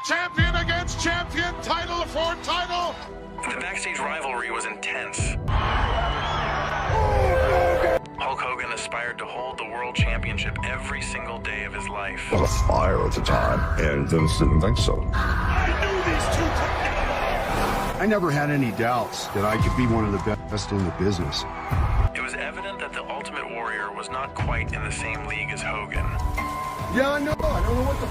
Champion against champion, title for title. The backstage rivalry was intense. Hulk Hogan aspired to hold the world championship every single day of his life. It was a fire at the time, and Vince didn't think so. I knew these two could get along. I never had any doubts that I could be one of the best in the business. It was evident that the Ultimate Warrior was not quite in the same league as Hogan. Yeah, I know. I don't know what the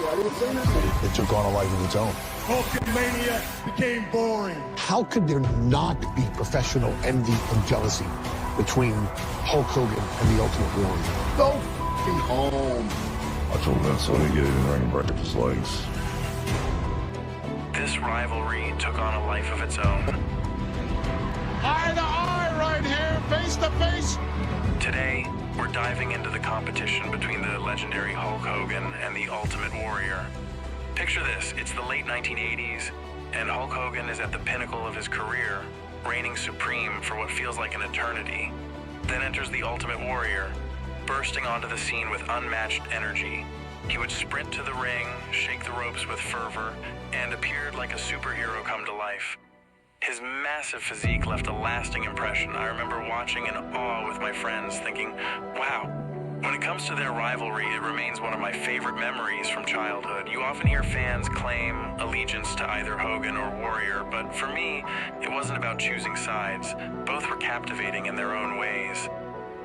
I didn't say nothing. It took on a life of its own. Hulkamania became boring. How could there not be professional envy and jealousy between Hulk Hogan and the Ultimate Warrior? Go f***ing home. I told Vince I would get in the ring and break up his legs. This rivalry took on a life of its own. Eye to eye right here, face to face. Today, we're diving into the competition between the legendary Hulk Hogan and the Ultimate Warrior. Picture this, it's the late 1980s, and Hulk Hogan is at the pinnacle of his career, reigning supreme for what feels like an eternity. Then enters the Ultimate Warrior, bursting onto the scene with unmatched energy. He would sprint to the ring, shake the ropes with fervor, and appeared like a superhero come to life. His massive physique left a lasting impression. I remember watching in awe with my friends, thinking, wow. When it comes to their rivalry, it remains one of my favorite memories from childhood. You often hear fans claim allegiance to either Hogan or Warrior, but for me, it wasn't about choosing sides. Both were captivating in their own ways.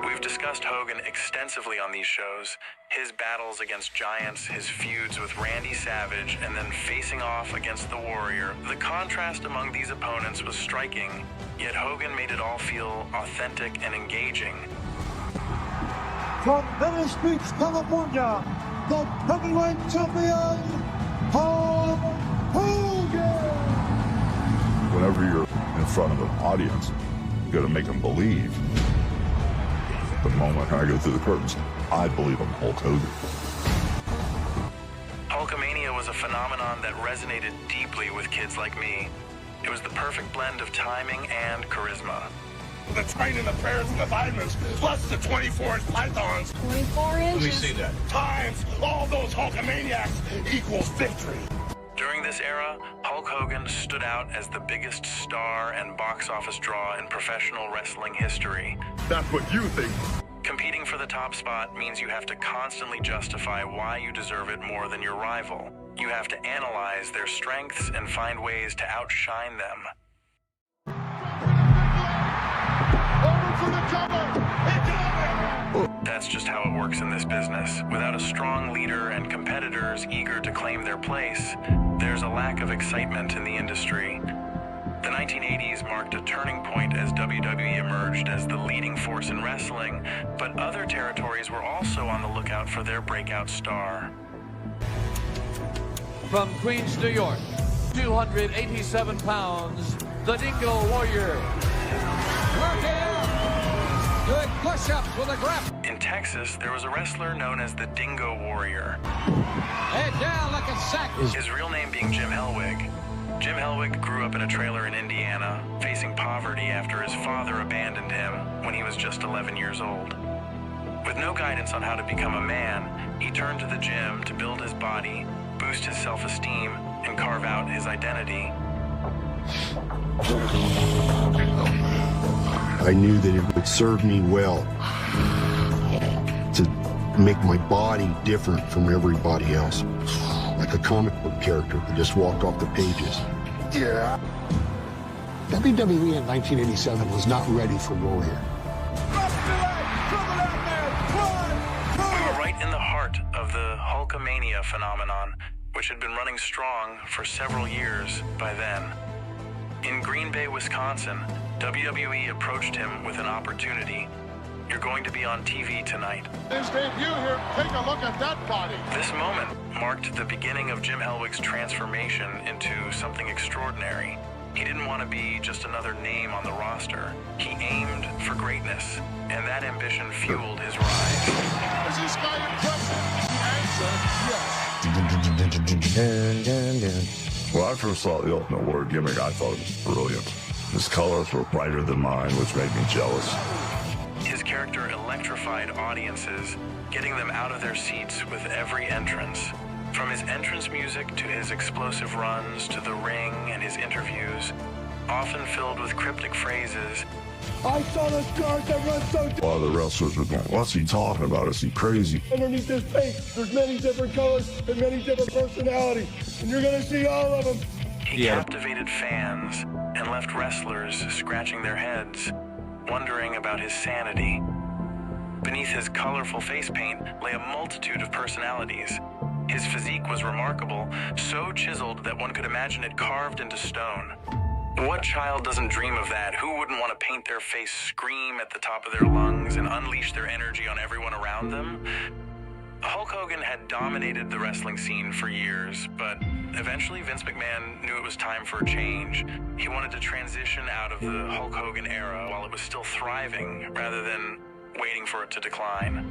We've discussed Hogan extensively on these shows, his battles against giants, his feuds with Randy Savage, and then facing off against the Warrior. The contrast among these opponents was striking, yet Hogan made it all feel authentic and engaging. From Venice Beach, California, the heavyweight champion, Hulk Hogan! Whenever you're in front of an audience, you got to make them believe. The moment I go through the curtains, I believe I'm Hulk Hogan. Hulkamania was a phenomenon that resonated deeply with kids like me. It was the perfect blend of timing and charisma. The training, the prayers, and the vitamins, plus the 24-inch pythons. 24 inches? Let me see that. Times all those Hulkamaniacs equals victory. During this era, Hulk Hogan stood out as the biggest star and box office draw in professional wrestling history. That's what you think. Competing for the top spot means you have to constantly justify why you deserve it more than your rival. You have to analyze their strengths and find ways to outshine them. Over for the cover. That's just how it works in this business. Without a strong leader and competitors eager to claim their place, there's a lack of excitement in the industry. The 1980s marked a turning point as WWE emerged as the leading force in wrestling, but other territories were also on the lookout for their breakout star. From Queens, New York, 287 pounds, the Dingo Warrior. Working out, doing push-ups with a grip. In Texas, there was a wrestler known as the Dingo Warrior. Head down like a sack. His real name being Jim Hellwig. Jim Hellwig grew up in a trailer in Indiana, facing poverty after his father abandoned him when he was just 11 years old. With no guidance on how to become a man, he turned to the gym to build his body, boost his self-esteem, and carve out his identity. I knew that it would serve me well to make my body different from everybody else. Like a comic book character who just walked off the pages. Yeah. WWE in 1987 was not ready for Warrior. We were right in the heart of the Hulkamania phenomenon, which had been running strong for several years by then. In Green Bay, Wisconsin, WWE approached him with an opportunity. You're going to be on TV tonight. His debut here, take a look at that body. This moment marked the beginning of Jim Hellwig's transformation into something extraordinary. He didn't want to be just another name on the roster. He aimed for greatness, and that ambition fueled his rise. Is this guy impressive? Answer, yes. When I first saw the Ultimate Warrior gimmick, I thought it was brilliant. His colors were brighter than mine, which made me jealous. His character electrified audiences, getting them out of their seats with every entrance. From his entrance music to his explosive runs to the ring and his interviews, often filled with cryptic phrases. I saw the scars that run so deep. A lot of the wrestlers were going, what's he talking about? Is he crazy? Underneath this paint, there's many different colors and many different personalities, and you're gonna see all of them. He captivated fans and left wrestlers scratching their heads, wondering about his sanity. Beneath his colorful face paint lay a multitude of personalities. His physique was remarkable, so chiseled that one could imagine it carved into stone. What child doesn't dream of that? Who wouldn't want to paint their face, scream at the top of their lungs, and unleash their energy on everyone around them? Hulk Hogan had dominated the wrestling scene for years, but eventually Vince McMahon knew it was time for a change. He wanted to transition out of the Hulk Hogan era while it was still thriving, rather than waiting for it to decline.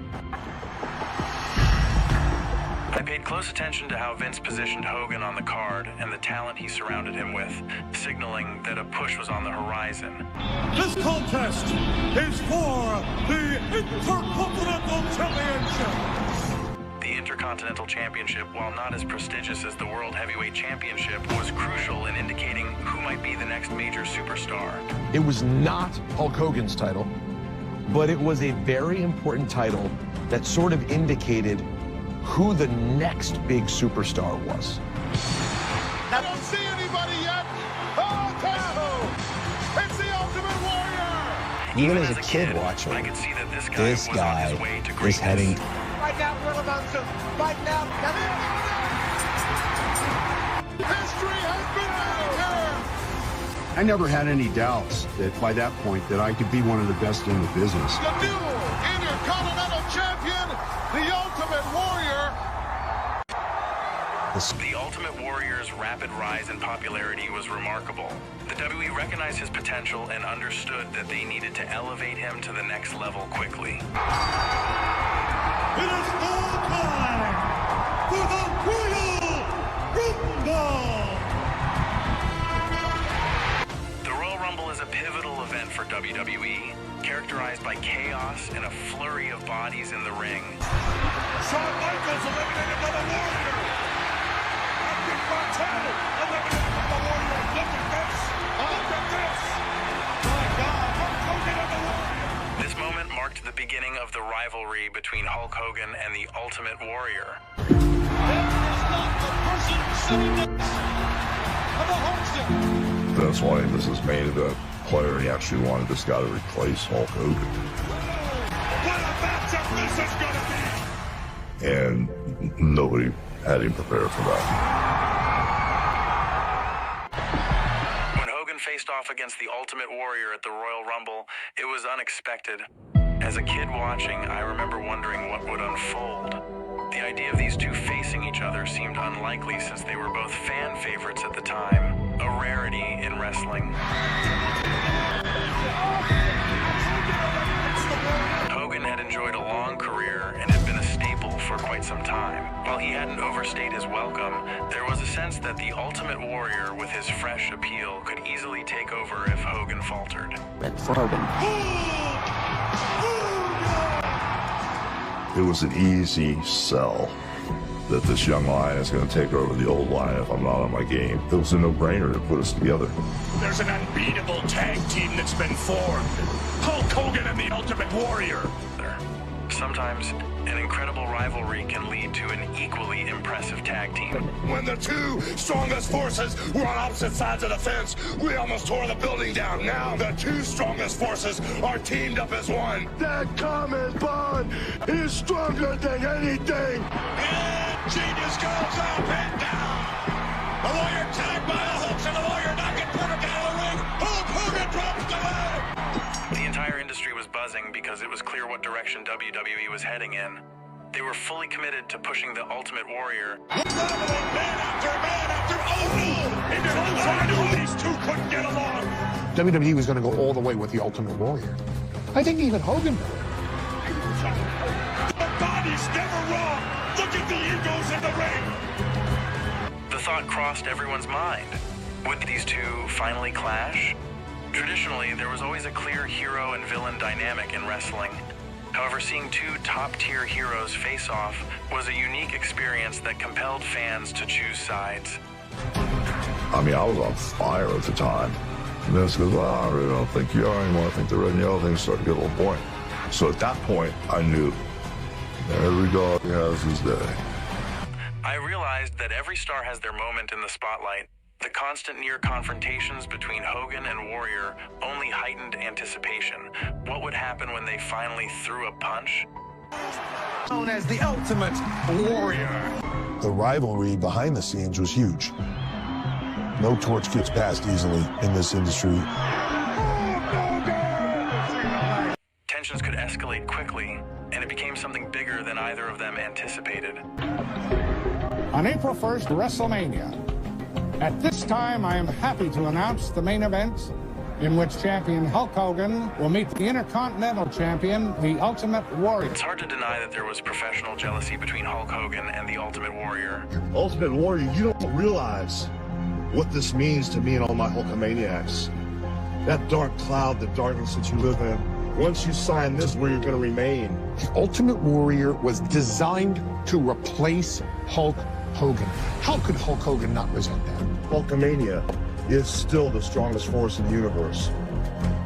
I paid close attention to how Vince positioned Hogan on the card and the talent he surrounded him with, signaling that a push was on the horizon. This contest is for the Intercontinental Championship. The Intercontinental Championship, while not as prestigious as the World Heavyweight Championship, was crucial in indicating who might be the next major superstar. It was not Hulk Hogan's title, but it was a very important title that sort of indicated who the next big superstar was. I don't see anybody yet. Oh, Tahoe! It's the Ultimate Warrior! Even as a kid watching, I could see that this guy this was guy on his way to is greatness. heading. Right now, we're about to. Right now, come in. History has been made here! I never had any doubts that by that point that I could be one of the best in the business. The new Intercontinental Champion, the Ultimate Warrior! The Ultimate Warrior's rapid rise in popularity was remarkable. The WWE recognized his potential and understood that they needed to elevate him to the next level quickly. It is all time for the Royal Rumble! The Royal Rumble is a pivotal event for WWE, characterized by chaos and a flurry of bodies in the ring. Shawn Michaels eliminated by the Warrior! Big Martel eliminated by the Warrior! Look at this! Look at this! My God! Hulk Hogan and the Warrior! This moment marked the beginning of the rivalry between Hulk Hogan and the Ultimate Warrior. That is not the person sitting next to the Hulkster. That's why this is made of a player. He actually wanted this guy to replace Hulk Hogan. What a matchup this is gonna be! And nobody had him prepared for that. When Hogan faced off against the Ultimate Warrior at the Royal Rumble, it was unexpected. As a kid watching, I remember wondering what would unfold. The idea of these two facing each other seemed unlikely since they were both fan favorites at the time, a rarity in wrestling. Hogan had enjoyed a long career and had been a staple for quite some time. While he hadn't overstayed his welcome, there was a sense that the Ultimate Warrior, with his fresh appeal, could easily take over if Hogan faltered. For Hogan. It was an easy sell that this young lion is going to take over the old lion if I'm not on my game. It was a no-brainer to put us together. There's an unbeatable tag team that's been formed. Hulk Hogan and the Ultimate Warrior. Sometimes, an incredible rivalry can lead to an equally impressive tag team. When the two strongest forces were on opposite sides of the fence, we almost tore the building down. Now the two strongest forces are teamed up as one. That common bond is stronger than anything. And genius goes up and down. The Warrior tagged by the hooks and the Warrior knocking Porter down the ring. Hulk Hogan drops the leg. The entire industry was buzzing because it was clear what direction WWE was heading in. They were fully committed to pushing the Ultimate Warrior. Man after man after, oh no! It's so I knew these two couldn't get along. WWE was going to go all the way with the Ultimate Warrior. I think even Hogan. The body's never wrong. Look at the egos in the ring. The thought crossed everyone's mind. Would these two finally clash? Traditionally, there was always a clear hero and villain dynamic in wrestling. However, seeing two top-tier heroes face off was a unique experience that compelled fans to choose sides. I mean, I was on fire at the time. And Vince goes, I really don't think you are anymore. I think the red and yellow things started to get a little boring. So at that point, I knew that every dog has his day. I realized that every star has their moment in the spotlight. The constant near confrontations between Hogan and Warrior only heightened anticipation. What would happen when they finally threw a punch? Known as the Ultimate Warrior. The rivalry behind the scenes was huge. No torch gets passed easily in this industry. Tensions could escalate quickly, and it became something bigger than either of them anticipated. On April 1st, WrestleMania. At this time, I am happy to announce the main event in which champion Hulk Hogan will meet the Intercontinental Champion, the Ultimate Warrior. It's hard to deny that there was professional jealousy between Hulk Hogan and the Ultimate Warrior. Ultimate Warrior, you don't realize what this means to me and all my Hulkamaniacs. That dark cloud, the darkness that you live in, once you sign this, where you're going to remain. The Ultimate Warrior was designed to replace Hulk Hogan. How could Hulk Hogan not resent that? Hulkamania is still the strongest force in the universe.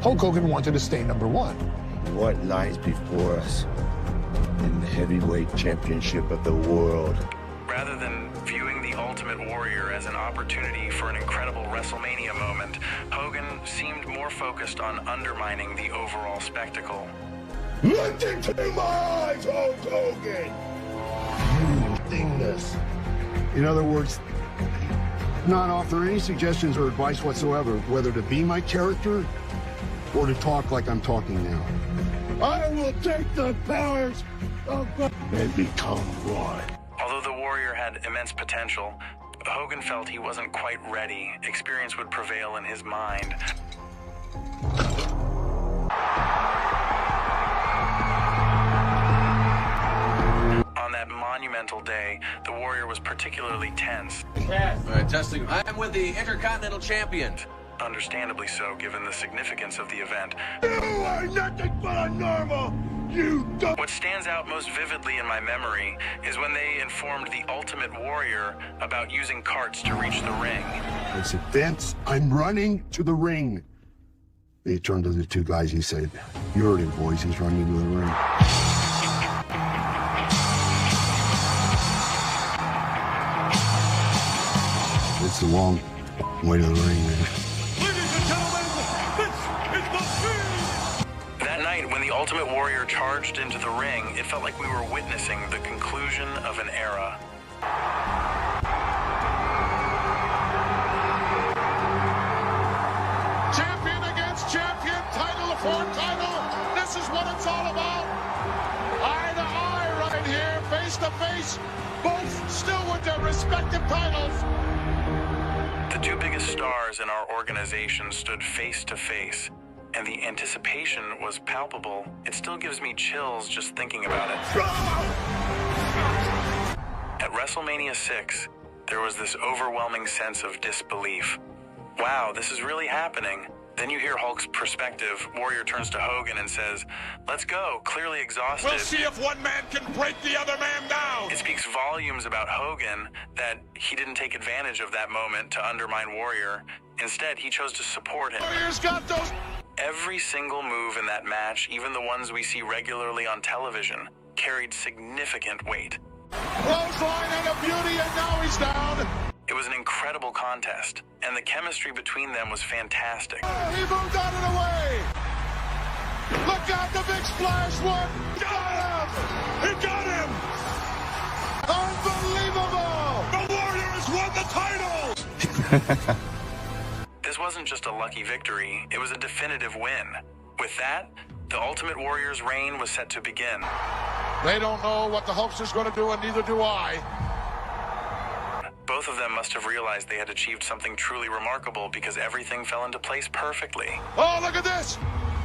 Hulk Hogan wanted to stay number one. What lies before us in the heavyweight championship of the world? Rather than viewing the Ultimate Warrior as an opportunity for an incredible WrestleMania moment, Hogan seemed more focused on undermining the overall spectacle. Look into my eyes, Hulk Hogan! You dingus. In other words, not offer any suggestions or advice whatsoever, whether to be my character or to talk like I'm talking now. I will take the powers of God and become one. Although the Warrior had immense potential, Hogan felt he wasn't quite ready. Experience would prevail in his mind. On that monumental day, the Warrior was particularly tense. All right, testing. I'm with the Intercontinental Champion. Understandably so, given the significance of the event. You are nothing but a normal. You don't. What stands out most vividly in my memory is when they informed the Ultimate Warrior about using carts to reach the ring. I said, Vince, I'm running to the ring. He turned to the two guys. He said, you heard him, boys. He's running to the ring. It's a long way to the ring, man. Ladies and gentlemen, this is the feud. That night, when the Ultimate Warrior charged into the ring, it felt like we were witnessing the conclusion of an era. Champion against champion, title for title. This is what it's all about. Eye to eye right here, face to face. Both still with their respective titles. The two biggest stars in our organization stood face to face, and the anticipation was palpable. It still gives me chills just thinking about it. At WrestleMania VI, there was this overwhelming sense of disbelief. Wow, this is really happening. Then you hear Hulk's perspective. Warrior turns to Hogan and says, "Let's go," clearly exhausted. We'll see if one man can break the other man down. It speaks volumes about Hogan that he didn't take advantage of that moment to undermine Warrior. Instead, he chose to support him. Warrior's got those. Every single move in that match, even the ones we see regularly on television, carried significant weight. Clothesline and a beauty, and now he's down. It was an incredible contest, and the chemistry between them was fantastic. He moved out of the way. Look out, the big splash one. Got him. He got him. Unbelievable. The Warrior has won the title. This wasn't just a lucky victory, it was a definitive win. With that, the Ultimate Warrior's reign was set to begin. They don't know what the Hulkster's going to do, and neither do I. Both of them must have realized they had achieved something truly remarkable because everything fell into place perfectly. Oh, look at this.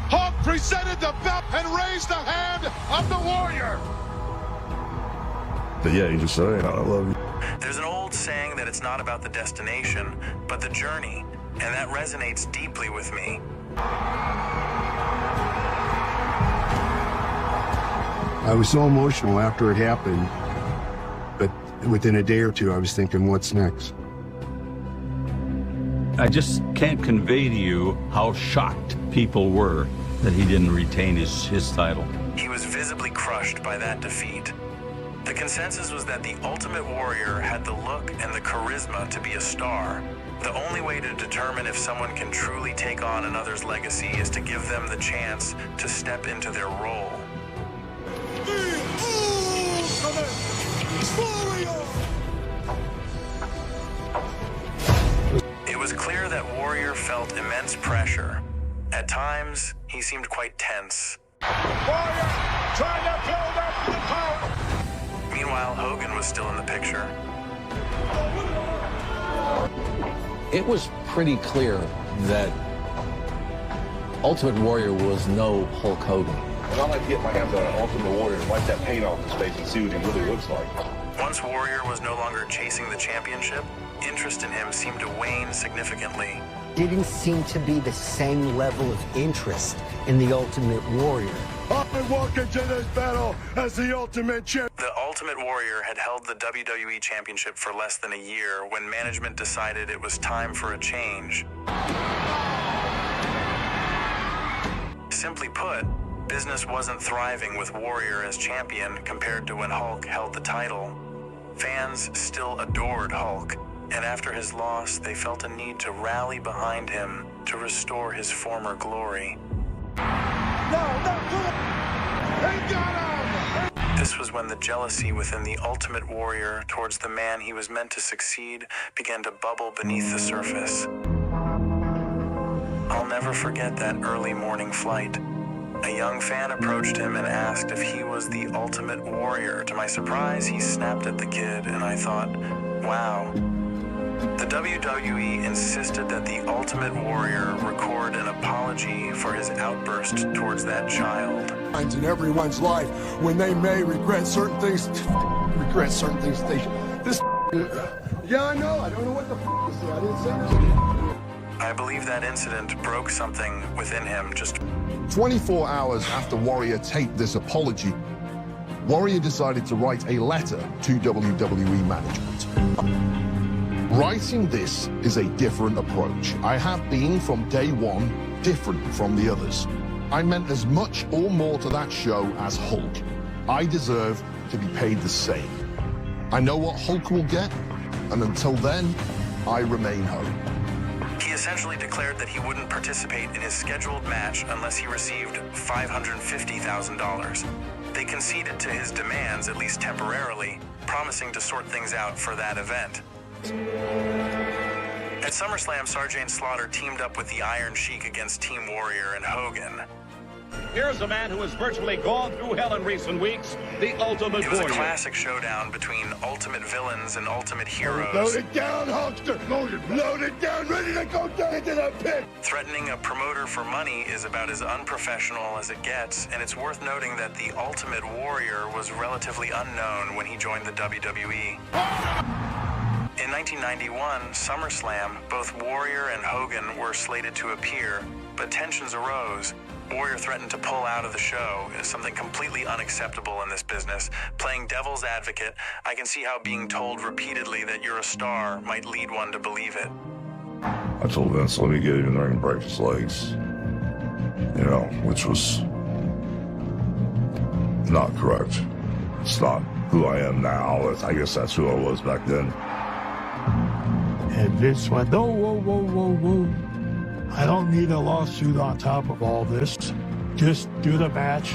Hulk presented the belt and raised the hand of the Warrior. But yeah, you just say, I love you. There's an old saying that it's not about the destination, but the journey, and that resonates deeply with me. I was so emotional after it happened, but within a day or two, I was thinking, what's next? I just can't convey to you how shocked people were that he didn't retain his title. He was visibly crushed by that defeat. The consensus was that the Ultimate Warrior had the look and the charisma to be a star. The only way to determine if someone can truly take on another's legacy is to give them the chance to step into their role. It was clear that Warrior felt immense pressure. At times, he seemed quite tense. Warrior trying to build up the power. Meanwhile, Hogan was still in the picture. It was pretty clear that Ultimate Warrior was no Hulk Hogan. And I like to get my hands on an Ultimate Warrior and wipe that paint off his face and see what he really looks like. Once Warrior was no longer chasing the championship, interest in him seemed to wane significantly. Didn't seem to be the same level of interest in the Ultimate Warrior. I walk into this battle as the Ultimate Champion. The Ultimate Warrior had held the WWE Championship for less than a year when management decided it was time for a change. Simply put, business wasn't thriving with Warrior as champion compared to when Hulk held the title. Fans still adored Hulk, and after his loss, they felt a need to rally behind him to restore his former glory. This was when the jealousy within the Ultimate Warrior towards the man he was meant to succeed began to bubble beneath the surface. I'll never forget that early morning flight. A young fan approached him and asked if he was the Ultimate Warrior. To my surprise, he snapped at the kid, and I thought, wow. The WWE insisted that the Ultimate Warrior record an apology for his outburst towards that child. In everyone's life, when they may regret certain things, they this. Yeah, I know. I don't know what the to say. I didn't say this. I believe that incident broke something within him. Just 24 hours after Warrior taped this apology, Warrior decided to write a letter to WWE management. Writing this is a different approach. I have been from day one different from the others. I meant as much or more to that show as Hulk. I deserve to be paid the same. I know what Hulk will get, and until then, I remain home. He essentially declared that he wouldn't participate in his scheduled match unless he received $550,000. They conceded to his demands, at least temporarily, promising to sort things out for that event. At SummerSlam, Sergeant Slaughter teamed up with the Iron Sheik against Team Warrior and Hogan. Here's a man who has virtually gone through hell in recent weeks, the Ultimate It was Warrior. a classic showdown between ultimate villains and ultimate heroes. Load it down, Hulkster. Load it down, ready to go down into the pit. Threatening a promoter for money is about as unprofessional as it gets, and it's worth noting that the Ultimate Warrior was relatively unknown when he joined the WWE. In 1991, SummerSlam, both Warrior and Hogan were slated to appear, but tensions arose. Warrior threatened to pull out of the show, something completely unacceptable in this business. Playing devil's advocate, I can see how being told repeatedly that you're a star might lead one to believe it. I told Vince, let me get him in there and break his legs. You know, which was not correct. It's not who I am now. I guess that's who I was back then. And Vince went, no, whoa. I don't need a lawsuit on top of all this. Just do the match.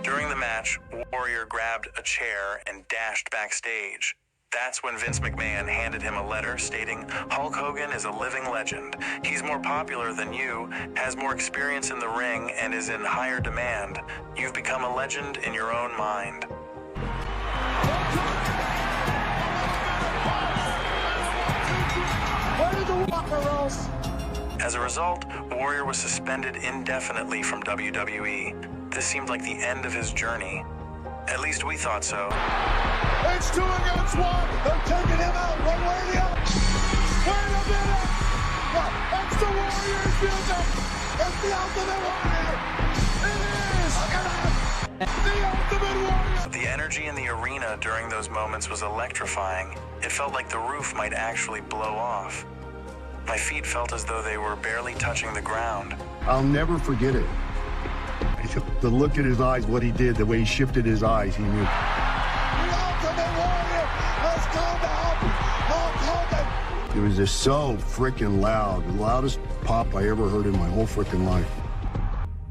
During the match, Warrior grabbed a chair and dashed backstage. That's when Vince McMahon handed him a letter stating, Hulk Hogan is a living legend. He's more popular than you, has more experience in the ring, and is in higher demand. You've become a legend in your own mind. As a result, Warrior was suspended indefinitely from WWE. This seemed like the end of his journey. At least we thought so. It's 2 against 1. They're taking him out one way or the other. Wait a minute. It's the Warrior's music. It's the Ultimate Warrior. It is. Look at that. energy in the arena during those moments was electrifying. It felt like the roof might actually blow off. My feet felt as though they were barely touching the ground. I'll never forget it. The look in his eyes, what he did, the way he shifted his eyes, he knew. The Ultimate Warrior has come to help Hulk Hogan. It was just so freaking loud, the loudest pop I ever heard in my whole freaking life.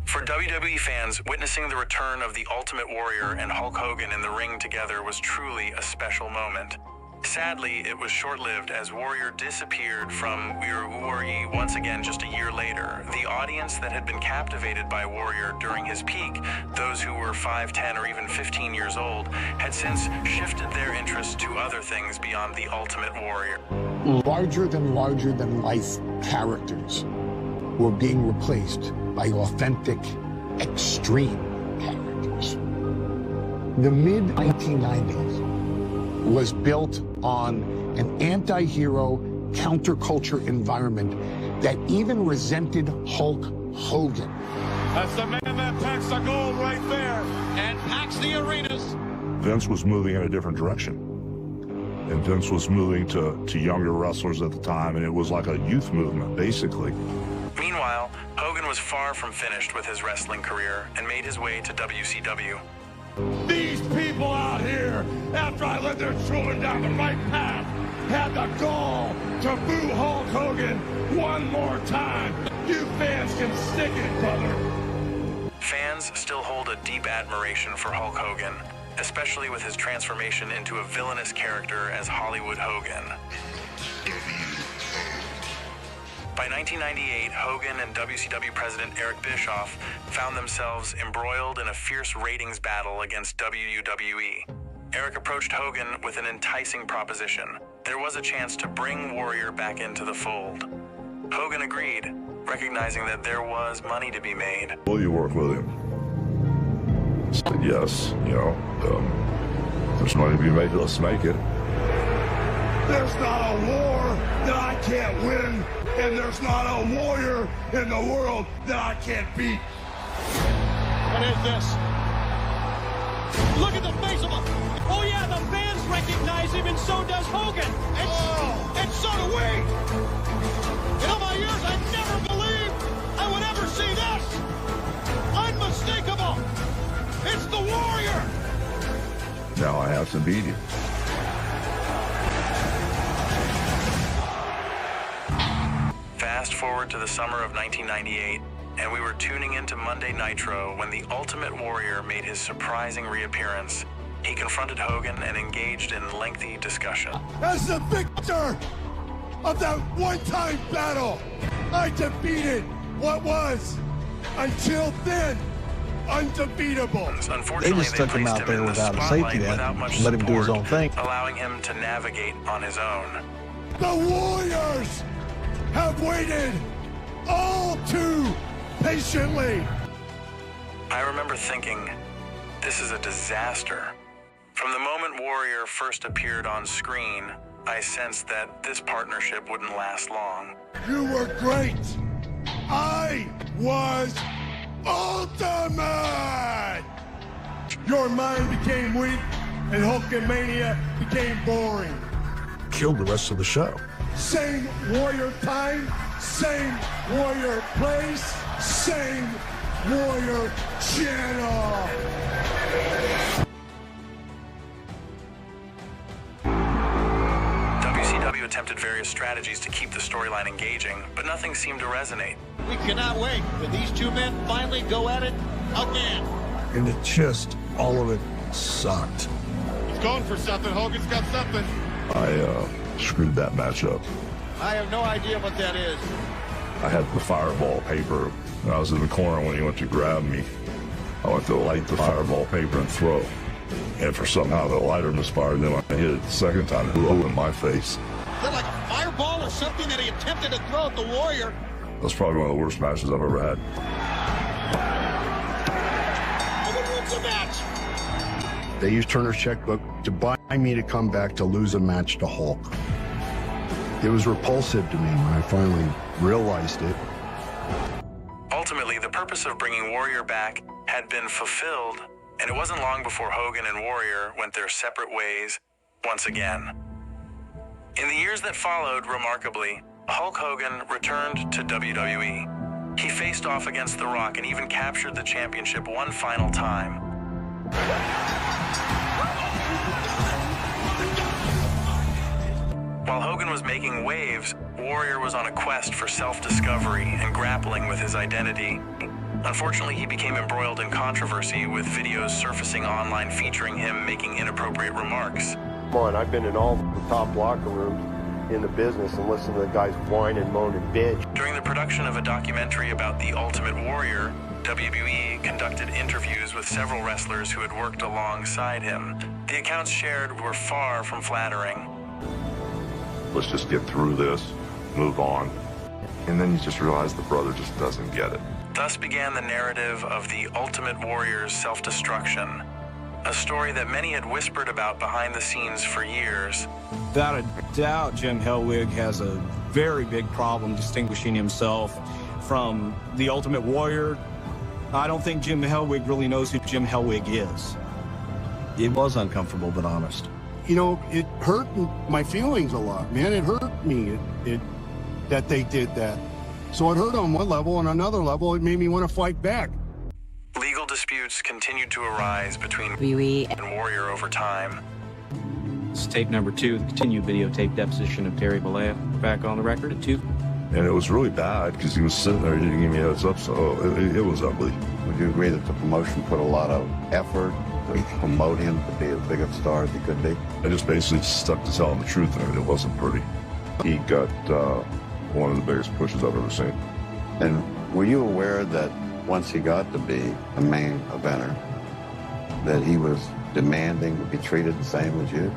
For WWE fans, witnessing the return of the Ultimate Warrior and Hulk Hogan in the ring together was truly a special moment. Sadly, it was short-lived as Warrior disappeared from WWE once again just a year later. The audience that had been captivated by Warrior during his peak, those who were 5, 10, or even 15 years old, had since shifted their interest to other things beyond the Ultimate Warrior. Larger than life characters were being replaced by authentic, extreme characters. The mid-1990s was built on an anti-hero counterculture environment that even resented Hulk Hogan. That's the man that packs the gold right there and packs the arenas. Vince was moving in a different direction. And Vince was moving to younger wrestlers at the time, and it was like a youth movement, basically. Meanwhile, Hogan was far from finished with his wrestling career and made his way to WCW. These people out here, after I led their children down the right path, had the gall to boo Hulk Hogan one more time. You fans can stick it, brother. Fans still hold a deep admiration for Hulk Hogan, especially with his transformation into a villainous character as Hollywood Hogan. By 1998, Hogan and WCW President Eric Bischoff found themselves embroiled in a fierce ratings battle against WWE. Eric approached Hogan with an enticing proposition. There was a chance to bring Warrior back into the fold. Hogan agreed, recognizing that there was money to be made. Will you work with him? I said, yes, there's money to be made, let's make it. There's not a war that I can't win, and there's not a warrior in the world that I can't beat. What is this? Look at the face of him. Oh yeah, the fans recognize him, and so does Hogan. And so do we. In all my years, I never believed I would ever see this. Unmistakable. It's the Warrior. Now I have to beat him. Fast forward to the summer of 1998, and we were tuning into Monday Nitro when the Ultimate Warrior made his surprising reappearance. He confronted Hogan and engaged in lengthy discussion. As the victor of that one-time battle, I defeated what was, until then, undefeatable. Unfortunately, They just took him out there without a safety net, let him do his own thing, allowing him to navigate on his own. The Warriors have waited all too patiently. I remember thinking, this is a disaster. From the moment Warrior first appeared on screen, I sensed that this partnership wouldn't last long. You were great. I was ultimate. Your mind became weak, and Hulkamania became boring. Killed the rest of the show. Same Warrior time, same Warrior place, same Warrior channel. WCW attempted various strategies to keep the storyline engaging, but nothing seemed to resonate. We cannot wait for these two men finally go at it again. And it just, all of it sucked. He's going for something. Hogan's got something. I screwed that match up. I have no idea what that is. I had the fireball paper, and I was in the corner when he went to grab me. I went to light the fireball paper and throw. And for somehow the lighter misfired, then when I hit it the second time, it blew in my face. Is that like a fireball or something that he attempted to throw at the Warrior? That's probably one of the worst matches I've ever had. Hogan wins the match. They used Turner's checkbook to buy me to come back to lose a match to Hulk. It was repulsive to me when I finally realized it. Ultimately, the purpose of bringing Warrior back had been fulfilled, And it wasn't long before Hogan and Warrior went their separate ways once again. In the years that followed, remarkably, Hulk Hogan returned to WWE. He faced off against The Rock and even captured the championship one final time. While Hogan was making waves, Warrior was on a quest for self-discovery and grappling with his identity. Unfortunately, he became embroiled in controversy with videos surfacing online featuring him making inappropriate remarks. Come on, I've been in all the top locker rooms in the business and listened to the guys whine and moan and bitch. During the production of a documentary about the Ultimate Warrior, WWE conducted interviews with several wrestlers who had worked alongside him. The accounts shared were far from flattering. Let's just get through this, move on. And then you just realize the brother just doesn't get it. Thus began the narrative of the Ultimate Warrior's self-destruction, a story that many had whispered about behind the scenes for years. Without a doubt, Jim Hellwig has a very big problem distinguishing himself from the Ultimate Warrior. I don't think Jim Hellwig really knows who Jim Hellwig is. It was uncomfortable, but honest. You know, it hurt my feelings a lot, man. It hurt me that they did that. So it hurt on one level, on another level, it made me want to fight back. Legal disputes continued to arise between WWE and Warrior over time. This is tape number 2, the continued videotape deposition of Terry Bollea, back on the record at 2. And it was really bad because he was sitting there, he didn't give me a heads up, so it was ugly. Would you agree that the promotion put a lot of effort to promote him to be as big a star as he could be? I just basically stuck to telling the truth, and it wasn't pretty. He got one of the biggest pushes I've ever seen. And were you aware that once he got to be a main eventer, that he was demanding to be treated the same as you?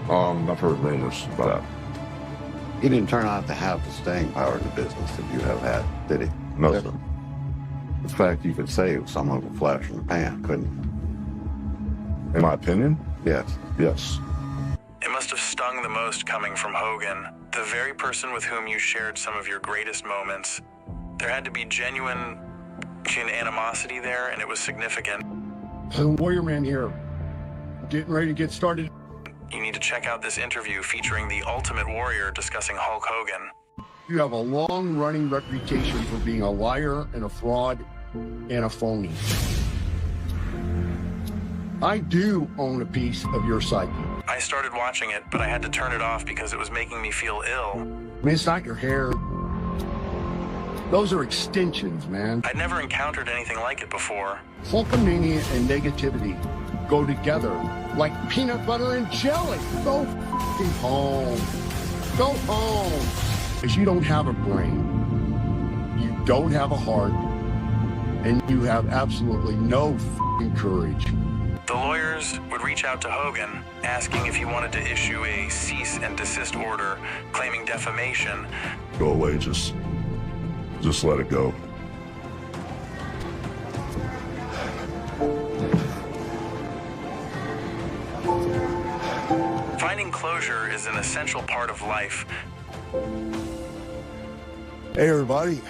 I've heard rumors about that. He didn't turn out to have the staying power in the business that you have had, did he? No, sir. In fact, you could say he was somewhat of a flash in the pan, couldn't you? In my opinion? Yes. Yes. It must have stung the most coming from Hogan, the very person with whom you shared some of your greatest moments. There had to be genuine animosity there, and it was significant. The Warrior Man here, getting ready to get started. You need to check out this interview featuring the Ultimate Warrior discussing Hulk Hogan. You have a long-running reputation for being a liar and a fraud and a phony. I do own a piece of your psyche. I started watching it, but I had to turn it off because it was making me feel ill. I mean, it's not your hair. Those are extensions, man. I'd never encountered anything like it before. Hulkamania and negativity go together like peanut butter and jelly. Go f***ing home. Go home. Because you don't have a brain. You don't have a heart. And you have absolutely no f***ing courage. The lawyers would reach out to Hogan, asking if he wanted to issue a cease and desist order, claiming defamation. Go away, just let it go. Finding closure is an essential part of life. Hey, everybody.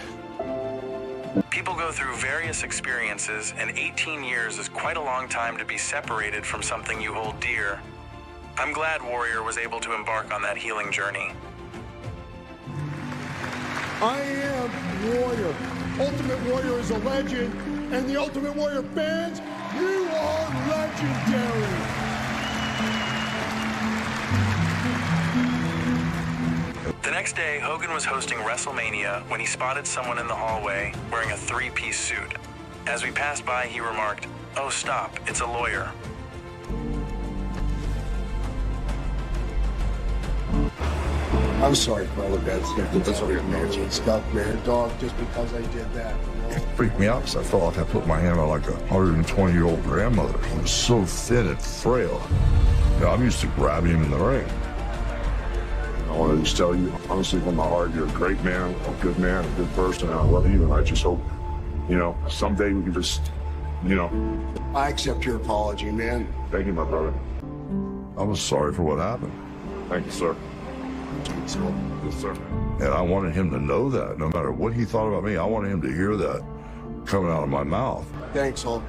People go through various experiences, and 18 years is quite a long time to be separated from something you hold dear. I'm glad Warrior was able to embark on that healing journey. I am Warrior. Ultimate Warrior is a legend, and the Ultimate Warrior fans, you are legendary. The next day, Hogan was hosting WrestleMania when he spotted someone in the hallway wearing a three-piece suit. As we passed by, he remarked, "Oh, stop, it's a lawyer." I'm sorry for all of that stuff. That's all your magic stuff, man. Dog, just because I did that. It freaked me out because I felt like I put my hand on like a 120-year-old grandmother. He was so thin and frail. You know, I'm used to grabbing him in the ring. I want to just tell you, honestly, from my heart, you're a great man, a good person, and I love you, and I just hope, you know, someday we can just, you know. I accept your apology, man. Thank you, my brother. I was sorry for what happened. Thank you, sir. Yes, sir. And I wanted him to know that. No matter what he thought about me, I wanted him to hear that coming out of my mouth. Thanks, Hulk.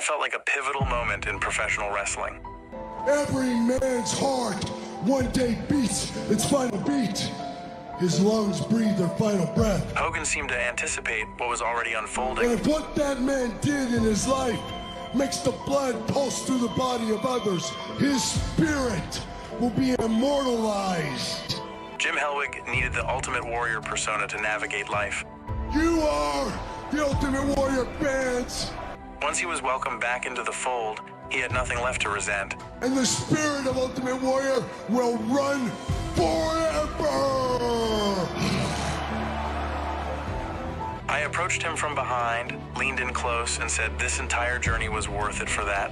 felt like a pivotal moment in professional wrestling. Every man's heart one day beats its final beat. His lungs breathe their final breath. Hogan seemed to anticipate what was already unfolding. And if what that man did in his life makes the blood pulse through the body of others, his spirit will be immortalized. Jim Hellwig needed the Ultimate Warrior persona to navigate life. You are the Ultimate Warrior fans. Once he was welcomed back into the fold, he had nothing left to resent. And the spirit of Ultimate Warrior will run forever. I approached him from behind, leaned in close, and said this entire journey was worth it for that.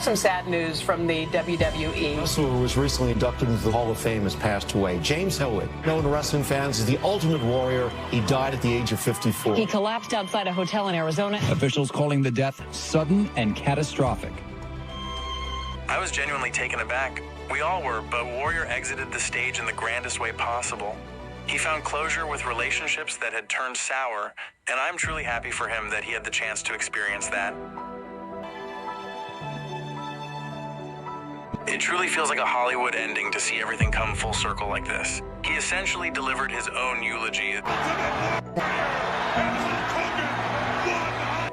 Some sad news from the WWE. A wrestler who was recently inducted into the Hall of Fame has passed away. James Hellwig, known to wrestling fans as the Ultimate Warrior. He died at the age of 54. He collapsed outside a hotel in Arizona. Officials calling the death sudden and catastrophic. I was genuinely taken aback. We all were, but Warrior exited the stage in the grandest way possible. He found closure with relationships that had turned sour, and I'm truly happy for him that he had the chance to experience that. It truly feels like a Hollywood ending to see everything come full circle like this. He essentially delivered his own eulogy.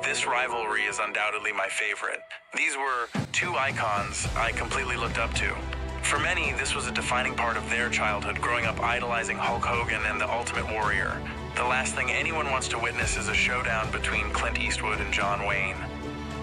This rivalry is undoubtedly my favorite. These were two icons I completely looked up to. For many, this was a defining part of their childhood, growing up idolizing Hulk Hogan and the Ultimate Warrior. The last thing anyone wants to witness is a showdown between Clint Eastwood and John Wayne.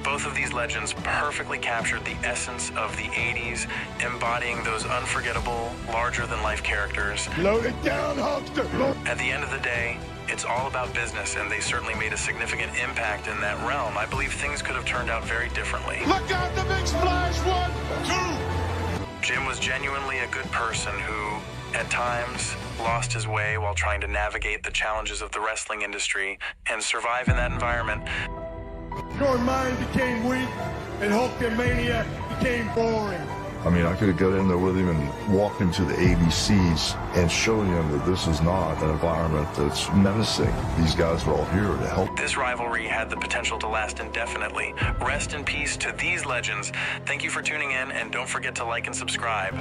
Both of these legends perfectly captured the essence of the 80s, embodying those unforgettable, larger-than-life characters. Load it down, Hulkster! At the end of the day, it's all about business, and they certainly made a significant impact in that realm. I believe things could have turned out very differently. Look out, the big splash! 1, 2! Jim was genuinely a good person who, at times, lost his way while trying to navigate the challenges of the wrestling industry and survive in that environment. Your mind became weak, and Hulkamania became boring. I mean, I could have got in there with him and walked him to the ABCs and showed him that this is not an environment that's menacing. These guys are all here to help. This rivalry had the potential to last indefinitely. Rest in peace to these legends. Thank you for tuning in, and don't forget to like and subscribe.